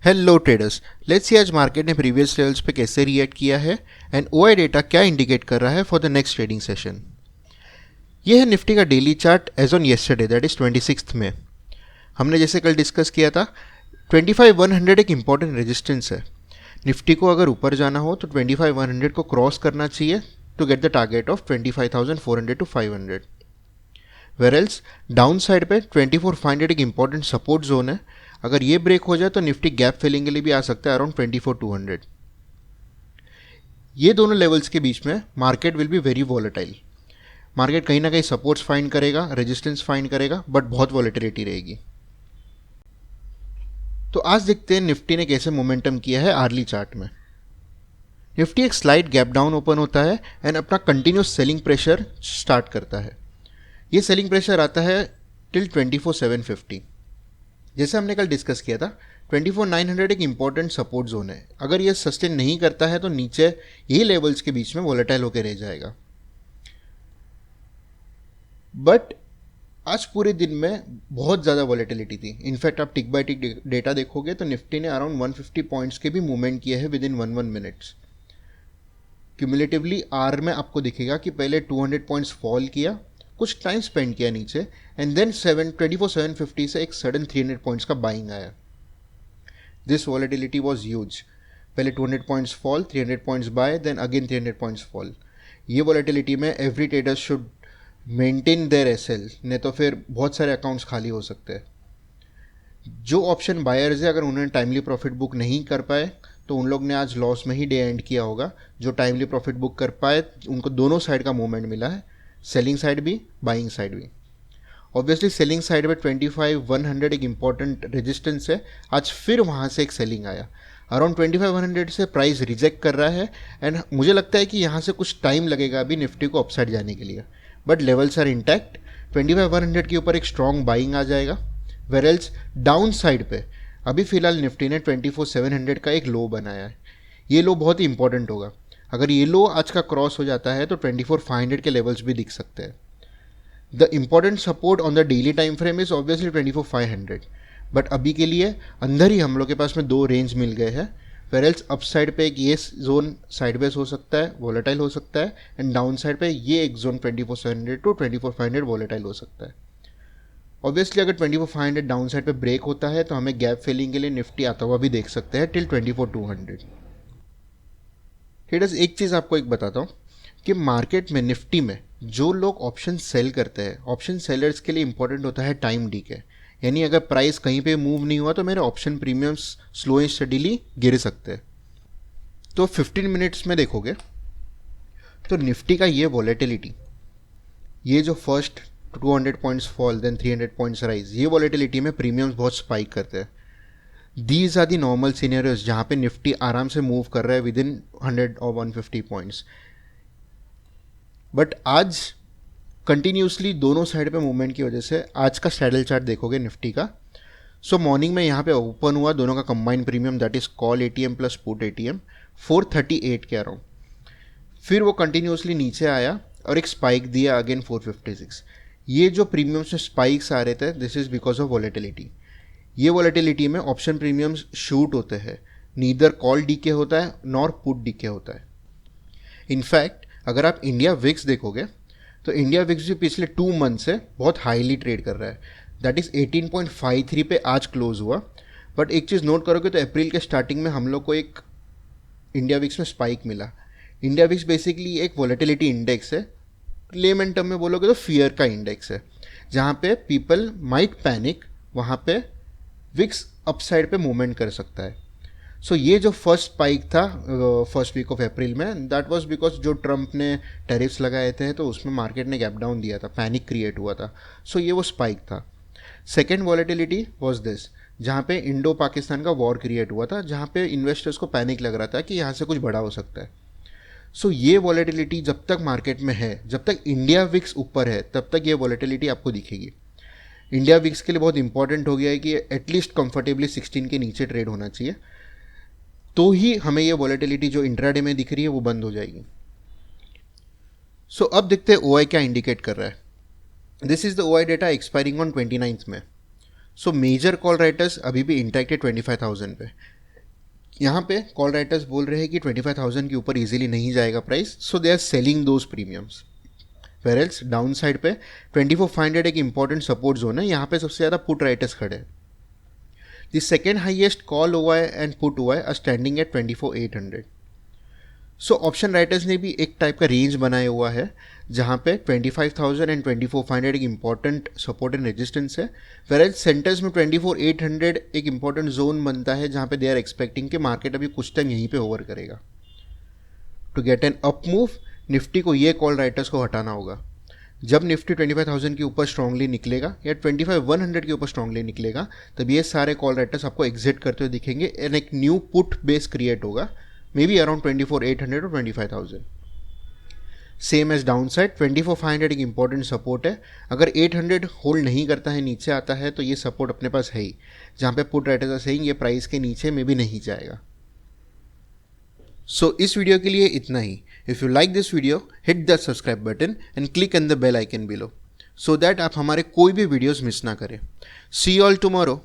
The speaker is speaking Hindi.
हेलो ट्रेडर्स, लेट्स सी आज मार्केट ने प्रीवियस लेवल्स पे कैसे रिएक्ट किया है एंड ओआई डेटा क्या इंडिकेट कर रहा है for the next trading session. ये है निफ्टी का daily chart as on yesterday, that is 26 में। हमने जैसे कल डिस्कस किया था 25,100 एक इंपॉर्टेंट रेजिस्टेंस है। निफ्टी को अगर ऊपर जाना हो तो 25,100 को क्रॉस करना चाहिए to get the target of 25,400 to 500। वेरल्स डाउन साइड पे 24,500 एक इंपॉर्टेंट सपोर्ट जोन है। अगर ये ब्रेक हो जाए तो निफ्टी गैप फिलिंग के लिए भी आ सकता है अराउंड 24,200। ये दोनों लेवल्स के बीच में market will be very volatile. Market कहीं ना कहीं सपोर्ट्स फाइंड करेगा, रेजिस्टेंस फाइंड करेगा, बट बहुत वॉलेटिलिटी रहेगी। तो आज देखते हैं निफ्टी ने कैसे मोमेंटम किया है आर्ली चार्ट में। निफ्टी एक स्लाइड गैप डाउन ओपन होता है एंड अपना कंटिन्यूस सेलिंग प्रेशर स्टार्ट करता है। ये सेलिंग प्रेशर आता है टिल 24,750। जैसे हमने कल डिस्कस किया था 24,900 एक इंपॉर्टेंट सपोर्ट जोन है। अगर ये सस्टेन नहीं करता है तो नीचे यही लेवल्स के बीच में वॉलेटाइल होकर रह जाएगा। बट आज पूरे दिन में बहुत ज़्यादा वॉलेटिलिटी थी। इनफैक्ट आप टिक बाय टिक डेटा देखोगे तो निफ्टी ने अराउंड 150 पॉइंट्स के भी मूवमेंट किए हैं विद इन 1 मिनट्स। क्यूमुलेटिवली आर में आपको दिखेगा कि पहले 200 पॉइंट्स फॉल किया, कुछ टाइम स्पेंड किया नीचे, एंड देन 24,750 से एक सडन 300 पॉइंट्स का बाइंग आया। This volatility was huge. पहले 200 points fall, 300 points buy, then again 300 points fall. ये वॉलेटिलिटी में every trader should maintain their SL, नहीं तो फिर बहुत सारे अकाउंट्स खाली हो सकते हैं। जो ऑप्शन बायर्स है अगर उन्होंने टाइमली प्रॉफिट बुक नहीं कर पाए तो उन लोग ने आज लॉस में ही डे एंड किया होगा। जो टाइमली प्रॉफिट बुक कर पाए उनको दोनों साइड का मूवमेंट मिला है, सेलिंग साइड भी, बाइंग साइड भी। ऑब्वियसली सेलिंग साइड में 25,100 एक इंपॉर्टेंट रेजिस्टेंस है। आज फिर वहाँ से एक सेलिंग आया। अराउंड 25,100 से प्राइस रिजेक्ट कर रहा है एंड मुझे लगता है कि यहाँ से कुछ टाइम लगेगा अभी निफ्टी को अपसाइड जाने के लिए, बट लेवल्स आर इंटैक्ट। 25,100 के ऊपर एक स्ट्रॉन्ग बाइंग आ जाएगा। वेरेल्स डाउन साइड पे अभी फिलहाल निफ्टी ने 24,700 का एक लो बनाया है। ये लो बहुत ही इंपॉर्टेंट होगा। अगर ये लो आज का क्रॉस हो जाता है तो 24,500 के लेवल्स भी दिख सकते हैं। The important support on the daily time frame is obviously 24,500, but अभी के लिए अंदर ही हम लोग के पास में दो रेंज मिल गए हैं। वेरेल्स अप साइड पे एक ये जोन साइडवेज हो सकता है, वॉलेटाइल हो सकता है, एंड डाउन साइड पे ये एक जोन 24,700 टू 24,500 वॉलेटाइल हो सकता है। ऑब्वियसली अगर 24,500 डाउन साइड पे ब्रेक होता है तो हमें गैप फिलिंग के लिए निफ्टी आता हुआ भी देख सकते हैं टिल 24,200। ट्रेडर्स, एक चीज़ आपको एक बताता हूँ कि मार्केट में निफ्टी में जो लोग ऑप्शन सेल करते हैं, ऑप्शन सेलर्स के लिए इंपॉर्टेंट होता है टाइम डीके। यानी अगर प्राइस कहीं पे मूव नहीं हुआ तो मेरे option premiums slow and steadily गिर सकते हैं। तो 15 मिनट्स में देखोगे तो निफ्टी का ये वॉलेटिलिटी, ये जो first 200 points fall then 300 points rise, ये वॉलेटिलिटी में प्रीमियम्स बहुत स्पाइक करते हैं। These are the normal scenarios जहाँ पे निफ्टी आराम से मूव कर रहा है विद इन 100 और 150 पॉइंट्स। बट आज कंटिन्यूसली दोनों साइड पे मूवमेंट की वजह से आज का सैडल चार्ट देखोगे निफ्टी का। सो मॉर्निंग में यहाँ पे ओपन हुआ दोनों का combined premium, that is call ATM plus put ATM, 438 के अराउंड। फिर वो कंटिन्यूसली नीचे आया और एक स्पाइक दिया अगेन 456। ये जो प्रीमियम्स में स्पाइक्स आ रहे थे, this is because of volatility. ये वॉलेटिलिटी में ऑप्शन प्रीमियम्स शूट होते हैं, नीदर कॉल डीके होता है नॉर पुट डीके होता है। इनफैक्ट अगर आप इंडिया विक्स देखोगे तो इंडिया विक्स भी पिछले 2 मंथ से बहुत हाईली ट्रेड कर रहा है, दैट इज़ 18.53 पे आज क्लोज हुआ। बट एक चीज़ नोट करोगे तो अप्रैल के स्टार्टिंग में हम लोग को एक इंडिया विक्स में स्पाइक मिला। इंडिया विक्स बेसिकली एक वॉलेटिलिटी इंडेक्स है, लेमन टर्म में बोलोगे तो फियर का इंडेक्स है। जहाँ पे पीपल माइट पैनिक, वहाँ पे विक्स अपसाइड पे मूवमेंट कर सकता है। सो ये जो फर्स्ट स्पाइक था फर्स्ट वीक ऑफ अप्रैल में, दैट वाज बिकॉज जो ट्रंप ने टैरिफ्स लगाए थे तो उसमें मार्केट ने गैप डाउन दिया था, पैनिक क्रिएट हुआ था। सो ये वो स्पाइक था। सेकेंड वॉलेटिलिटी वॉज दिस, जहाँ पे इंडो पाकिस्तान का वॉर क्रिएट हुआ था, जहाँ पे इन्वेस्टर्स को पैनिक लग रहा था कि यहाँ से कुछ बड़ा हो सकता है। सो ये वॉलेटिलिटी जब तक मार्केट में है, जब तक इंडिया विक्स ऊपर है, तब तक ये वॉलेटिलिटी आपको दिखेगी। इंडिया विक्स के लिए बहुत इंपॉर्टेंट हो गया है कि एटलीस्ट कंफर्टेबली 16 के नीचे ट्रेड होना चाहिए, तो ही हमें ये वॉलेटिलिटी जो इंट्राडे में दिख रही है वो बंद हो जाएगी। सो अब देखते हैं ओआई क्या इंडिकेट कर रहा है। This is the OI data expiring on 29 में। सो मेजर कॉल राइटर्स अभी भी इंटैक्ट है 25,000 पे। यहाँ पे कॉल राइटर्स बोल रहे हैं कि 25,000 के ऊपर इजीली नहीं जाएगा price, so they are selling those premiums. वेरेल्स डाउन साइड पे 24,500 एक इंपॉर्टेंट सपोर्ट जोन है, यहाँ पे सबसे ज़्यादा पुट राइटर्स खड़े हैं। The second highest call OI and put OI are standing at 24,800। So option writers ने भी एक टाइप का रेंज बनाया हुआ है जहाँ पे 25,000 एंड 24,500 एक इंपॉर्टेंट सपोर्ट एंड रेजिस्टेंस है, वेयर सेंटर्स में 24,800 एक इंपॉर्टेंट जोन बनता है जहाँ पे दे आर एक्सपेक्टिंग कि मार्केट अभी कुछ टाइम यहीं पे होवर करेगा। To get an up move Nifty को ये कॉल राइटर्स को हटाना होगा। जब निफ्टी 25,000 के ऊपर स्ट्रांगली निकलेगा या 25,100 के ऊपर स्ट्रांगली निकलेगा, तब ये सारे कॉल राइटर्स आपको एग्जिट करते हुए दिखेंगे एंड एक न्यू पुट बेस क्रिएट होगा, मे बी अराउंड 24,800 और 25,000। सेम एज डाउन साइड 24,500 एक इंपॉर्टेंट सपोर्ट है, अगर 800 होल्ड नहीं करता है, नीचे आता है, तो ये सपोर्ट अपने पास है ही, जहाँ पे पुट राइटर्स आर सेइंग ये प्राइस के नीचे में भी नहीं जाएगा। सो इस वीडियो के लिए इतना ही। If you like this video, hit the subscribe button and click on the bell icon below, so that आप हमारे कोई भी वीडियोस मिस ना करें। See you all tomorrow.